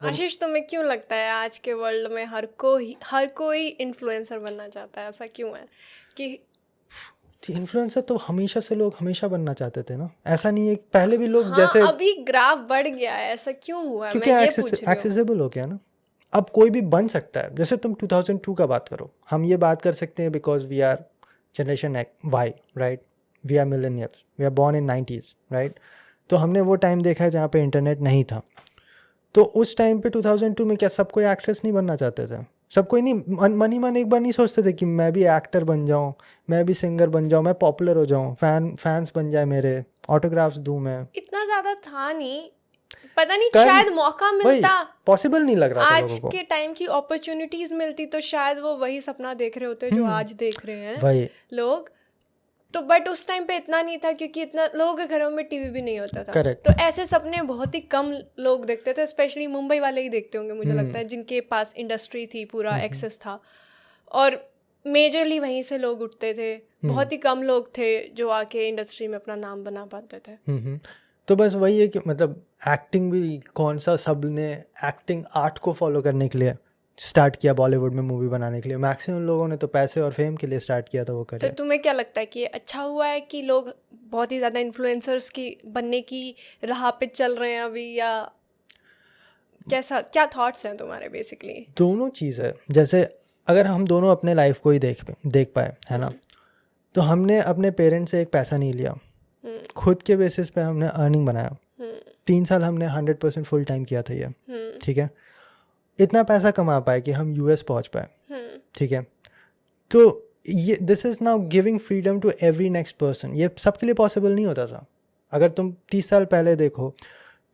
आशीष, तुम्हें क्यों लगता है आज के वर्ल्ड में हर कोई इन्फ्लुएंसर बनना चाहता है? ऐसा क्यों है कि इन्फ्लुएंसर तो हमेशा से लोग हमेशा बनना चाहते थे ना, ऐसा नहीं है। पहले भी लोग हाँ, जैसे अभी ग्राफ बढ़ गया है, ऐसा क्यों हुआ है? क्योंकि मैं ये पूछ रही हूँ। एक्सेसिबल हो गया ना, अब कोई भी बन सकता है। जैसे तुम 2002 का बात करो, हम ये बात कर सकते हैं because we are generation Y, right? We are millennials, we are born in 90s, right? तो हमने वो टाइम देखा है जहाँ पे इंटरनेट नहीं था। तो उस टाइम पे 2002 में क्या सब कोई एक्ट्रेस नहीं बनना चाहते थे? सब कोई नहीं, मन ही मन एक बार नहीं सोचते थे कि मैं भी एक्टर बन जाऊं, मैं भी सिंगर बन जाऊं, मैं पॉपुलर हो जाऊं, फैंस बन जाए मेरे, ऑटोग्राफ्स दूं मैं। इतना ज्यादा था नहीं, पता नहीं, कर शायद मौका वही मिलता, पॉसिबल नहीं लग रहा था आज लोगों को। के टाइम की अपॉर्चुनिटीज मिलती तो शायद वो वही सपना देख रहे होते जो आज देख रहे हैं वही लोग। तो बट उस टाइम पे इतना नहीं था, क्योंकि इतना लोगों के घरों में टीवी भी नहीं होता था। करेक्ट। तो ऐसे सपने बहुत ही कम लोग देखते थे, स्पेशली मुंबई वाले ही देखते होंगे मुझे लगता है, जिनके पास इंडस्ट्री थी, पूरा एक्सेस था, और मेजरली वहीं से लोग उठते थे। बहुत ही कम लोग थे जो आके इंडस्ट्री में अपना नाम बना पाते थे। तो बस वही है कि मतलब एक्टिंग भी कौन सा, सब ने एक्टिंग आर्ट को फॉलो करने के लिए स्टार्ट किया, बॉलीवुड में मूवी बनाने के लिए। मैक्सिमम लोगों ने तो पैसे और फेम के लिए स्टार्ट किया था वो तो करियर। तुम्हें क्या लगता है कि ये अच्छा हुआ है कि लोग बहुत ही ज़्यादा इन्फ्लुएंसर्स की बनने की राह पे चल रहे हैं अभी, या कैसा, क्या थॉट्स हैं तुम्हारे बेसिकली? दोनों चीज़ है। जैसे अगर हम दोनों अपने लाइफ को ही देख पाए, है ना, तो हमने अपने पेरेंट्स से एक पैसा नहीं लिया, खुद के बेसिस पे हमने अर्निंग बनाया। 3 साल हमने 100% फुल टाइम किया था ये, ठीक है? इतना पैसा कमा पाए कि हम यूएस पहुंच पाए, ठीक है? तो ये this is now giving freedom to every next person. ये सबके लिए पॉसिबल नहीं होता था। अगर तुम 30 साल पहले देखो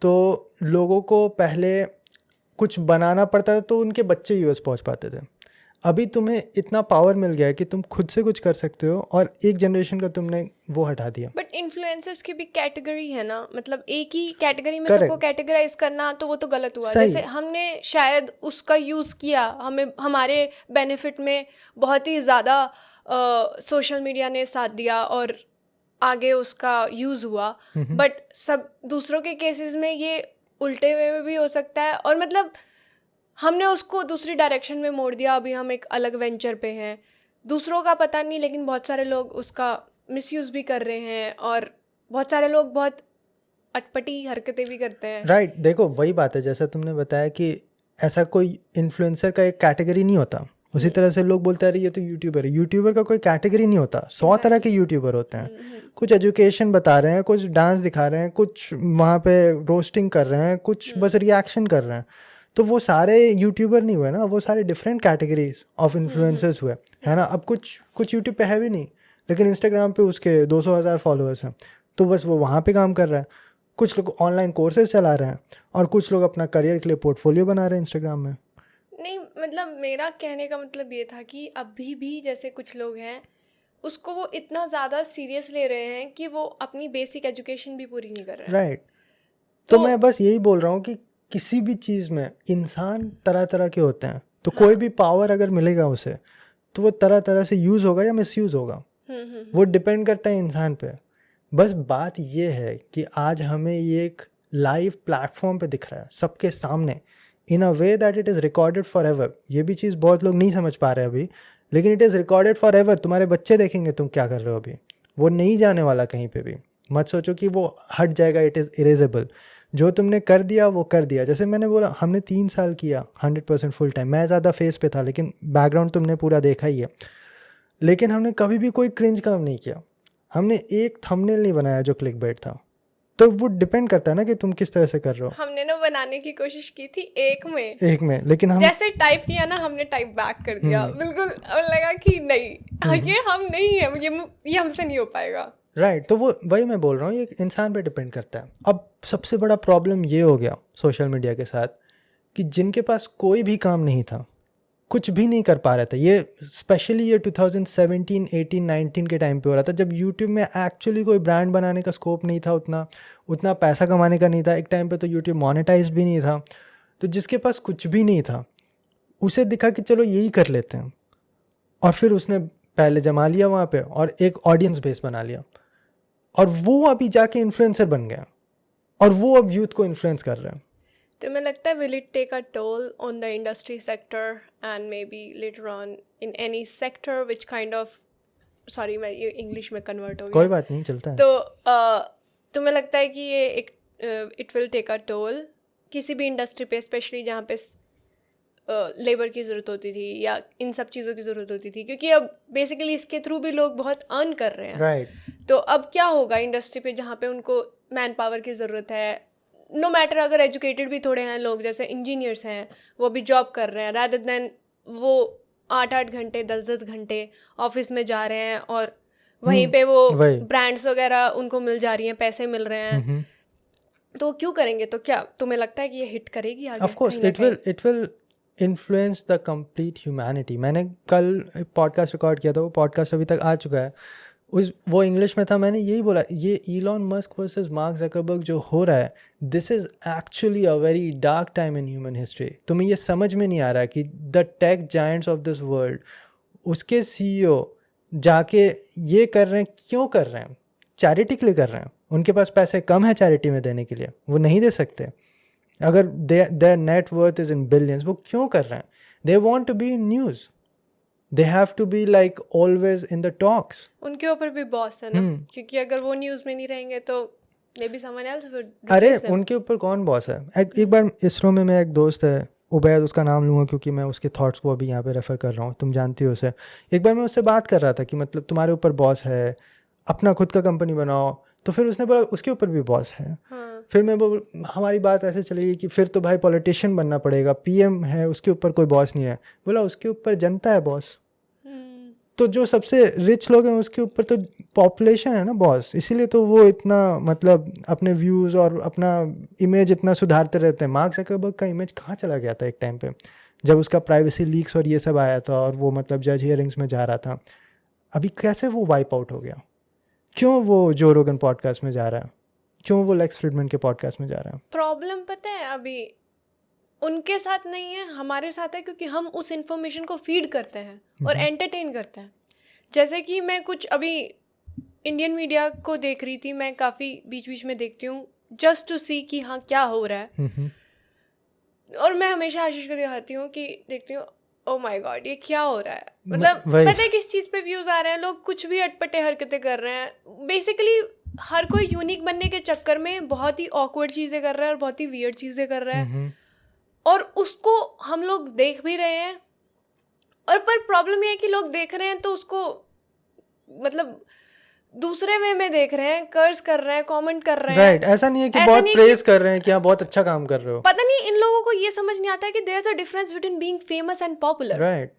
तो लोगों को पहले कुछ बनाना पड़ता था तो उनके बच्चे यूएस पहुंच पाते थे। अभी तुम्हें इतना पावर मिल गया है कि तुम खुद से कुछ कर सकते हो, और एक जनरेशन का तुमने वो हटा दिया। बट इन्फ्लुएंसर्स की भी कैटेगरी है ना, मतलब एक ही कैटेगरी में सबको कैटेगराइज करना तो वो तो गलत हुआ। जैसे हमने शायद उसका यूज़ किया, हमें हमारे बेनिफिट में बहुत ही ज़्यादा सोशल मीडिया ने साथ दिया और आगे उसका यूज़ हुआ, बट सब दूसरों के केसेस में ये उल्टे वे में भी हो सकता है, और मतलब हमने उसको दूसरी डायरेक्शन में मोड़ दिया। अभी हम एक अलग वेंचर पे हैं, दूसरों का पता नहीं, लेकिन बहुत सारे लोग उसका मिसयूज़ भी कर रहे हैं, और बहुत सारे लोग बहुत अटपटी हरकतें भी करते हैं। राइट। देखो वही बात है, जैसा तुमने बताया कि ऐसा कोई इन्फ्लुएंसर का एक कैटेगरी नहीं होता। उसी तरह से लोग बोलते हैं ये तो यूट्यूबर है। यूट्यूबर का कोई कैटेगरी नहीं होता। 100 तरह के यूट्यूबर होते हैं। कुछ एजुकेशन बता रहे हैं, कुछ डांस दिखा रहे हैं, कुछ वहाँ पे रोस्टिंग कर रहे हैं, कुछ बस रिएक्शन कर रहे हैं। तो वो सारे यूट्यूबर नहीं हुए ना, वो सारे डिफरेंट कैटेगरीज ऑफ इन्फ्लुएंसर्स हुए, है ना। अब कुछ यूट्यूब पे है भी नहीं, लेकिन इंस्टाग्राम पे उसके 200,000 फॉलोअर्स हैं, तो बस वो वहाँ पे काम कर रहा है। कुछ लोग ऑनलाइन कोर्सेज चला रहे हैं, और कुछ लोग अपना करियर के लिए पोर्टफोलियो बना रहे हैं इंस्टाग्राम में। नहीं, मतलब मेरा कहने का मतलब ये था कि अभी भी जैसे कुछ लोग हैं, उसको वो इतना ज़्यादा सीरियस ले रहे हैं कि वो अपनी बेसिक एजुकेशन भी पूरी नहीं कर रहे हैं। राइट। तो मैं बस यही बोल रहा हूँ कि किसी भी चीज़ में इंसान तरह तरह के होते हैं, तो कोई भी पावर अगर मिलेगा उसे, तो वो तरह तरह से यूज़ होगा या मिसयूज़ होगा, वो डिपेंड करता है इंसान पे। बस बात ये है कि आज हमें ये एक लाइव प्लेटफॉर्म पे दिख रहा है सबके सामने, in a way that it is recorded forever. ये भी चीज़ बहुत लोग नहीं समझ पा रहे अभी, लेकिन it is recorded for ever. तुम्हारे बच्चे देखेंगे तुम क्या कर रहे हो अभी, वो नहीं जाने वाला कहीं पे भी। मत सोचो कि वो हट जाएगा, इट इज़ इरेजेबल। जो तुमने कर दिया वो कर दिया। जैसे मैंने बोला, हमने 3 साल किया 100% फुल टाइम। मैं ज़्यादा फेस पे था, लेकिन बैकग्राउंड तुमने पूरा देखा ही है। लेकिन हमने कभी भी कोई क्रिंज काम नहीं किया। हमने एक थंबनेल नहीं बनाया जो क्लिकबेट था। तो वो डिपेंड करता है ना कि तुम किस तरह से कर रहे हो। हमने ना बनाने की कोशिश की थी एक में, लेकिन हम जैसे टाइप किया ना, हमने टाइप बैक कर दिया बिल्कुल, और लगा कि नहीं, ये हम नहीं है, ये हमसे नहीं हो पाएगा। राइट। तो वो वही मैं बोल रहा हूँ, ये इंसान पे डिपेंड करता है। अब सबसे बड़ा प्रॉब्लम ये हो गया सोशल मीडिया के साथ कि जिनके पास कोई भी काम नहीं था, कुछ भी नहीं कर पा रहे थे, ये स्पेशली ये 2017, 18, 19 के टाइम पे हो रहा था, जब यूट्यूब में एक्चुअली कोई ब्रांड बनाने का स्कोप नहीं था, उतना पैसा कमाने का नहीं था। एक टाइम पे तो यूट्यूब मोनेटाइज भी नहीं था। तो जिसके पास कुछ भी नहीं था, उसे दिखा कि चलो यही कर लेते हैं, और फिर उसने पहले जमा लिया वहाँ पे और एक ऑडियंस बेस बना लिया, और वो अभी जाके इन्फ्लुएंसर बन गया, और वो अब यूथ को इन्फ्लुएंस कर रहे हैं। तो मुझे लगता है will it take a toll on the industry sector and maybe later on in any sector which kind of sorry मैं ये इंग्लिश में कन्वर्ट हो गया, कोई बात नहीं, चलता है। तो मुझे लगता है कि ये एक it will take a toll किसी भी इंडस्ट्री पे, स्पेशली जहाँ पे लेबर की ज़रूरत होती थी या इन सब चीज़ों की ज़रूरत होती थी, क्योंकि अब बेसिकली इसके थ्रू भी लोग बहुत अर्न कर रहे हैं। राइट। तो अब क्या होगा इंडस्ट्री पे जहाँ पे उनको मैन पावर की ज़रूरत है, नो मैटर अगर एजुकेटेड भी थोड़े हैं लोग, जैसे इंजीनियर्स हैं वो भी जॉब कर रहे हैं, रादर देन वो 8-8 घंटे 10-10 घंटे ऑफिस में जा रहे हैं और वहीं पे वो ब्रांड्स वगैरह उनको मिल जा रही हैं, पैसे मिल रहे हैं, तो क्यों करेंगे? तो क्या तुम्हें लगता है कि ये हिट करेगी आगे? Of course it will influence the complete humanity. मैंने कल पॉडकास्ट रिकॉर्ड किया था, वो पॉडकास्ट अभी तक आ चुका है, वो इंग्लिश में था। मैंने यही बोला, ये Elon Musk versus mark Zuckerberg जो हो रहा है, this is actually a very dark time in human history. तुम्हें ये समझ में नहीं आ रहा कि the tech giants of this world, उसके CEO जाके ये कर रहे हैं, क्यों कर रहे हैं? चैरिटी के लिए कर रहे हैं। उनके पास पैसे कम है चैरिटी में देने के लिए, वो नहीं दे सकते। अगर their net worth is in billions, वो क्यों कर रहे हैं? They want to be in news, they have to be like always in the talks. उनके ऊपर भी बॉस है ना, क्योंकि अगर वो न्यूज़ में नहीं रहेंगे तो may be someone else will replace them. अरे उनके ऊपर कौन बॉस है? एक बार इसरो में मेरा एक दोस्त है उबैद, उसका नाम लूँगा क्योंकि मैं उसके थॉट्स को अभी यहाँ पे रेफ़र कर रहा हूँ, तुम जानती हो उसे। एक बार मैं उससे बात कर रहा था कि मतलब तुम्हारे ऊपर बॉस है, अपना खुद का कंपनी बनाओ, तो फिर उसने बोला उसके ऊपर भी बॉस है। फिर मैं हमारी बात ऐसे चली कि फिर तो भाई पॉलिटिशियन बनना पड़ेगा, PM है, उसके ऊपर कोई बॉस नहीं है। बोला उसके ऊपर जनता है बॉस। तो जो सबसे रिच लोग हैं उसके ऊपर तो पॉपुलेशन है ना बॉस, इसीलिए तो वो इतना मतलब अपने व्यूज़ और अपना इमेज इतना सुधारते रहते हैं। मार्क ज़करबर्ग का इमेज कहाँ चला गया था एक टाइम पे, जब उसका प्राइवेसी लीक्स और ये सब आया था और वो मतलब जज हियरिंग्स में जा रहा था। अभी कैसे वो वाइप आउट हो गया? क्यों वो जो रोगन पॉडकास्ट में जा रहा है? क्यों वो लेक्स फ्रीडमैन के पॉडकास्ट में जा रहा है? प्रॉब्लम पता है अभी उनके साथ नहीं है, हमारे साथ है, क्योंकि हम उस इन्फॉर्मेशन को फीड करते हैं और एंटरटेन करते हैं। जैसे कि मैं कुछ अभी इंडियन मीडिया को देख रही थी, मैं काफ़ी बीच बीच में देखती हूँ जस्ट टू सी कि हाँ क्या हो रहा है, और मैं हमेशा आशीष को दिखाती हूँ कि देखती हूँ ओ माय गॉड ये क्या हो रहा है, मतलब पता है किस चीज़ पे व्यूज़ आ रहे हैं, लोग कुछ भी अटपटे हरकतें कर रहे हैं। बेसिकली हर कोई यूनिक बनने के चक्कर में बहुत ही ऑकवर्ड चीज़ें कर रहा है और बहुत ही वियर्ड चीज़ें कर रहा है, और उसको हम लोग देख भी रहे हैं। और पर प्रॉब्लम ये है कि लोग देख रहे हैं तो उसको मतलब दूसरे वे में देख रहे हैं, कर्स कर रहे हैं, कमेंट कर रहे हैं। राइट, ऐसा नहीं है कि बहुत प्रेज कर रहे हैं कि हाँ बहुत अच्छा काम कर रहे हो। पता नहीं इन लोगों को ये समझ नहीं आता है कि there is a difference between being famous and popular. Right,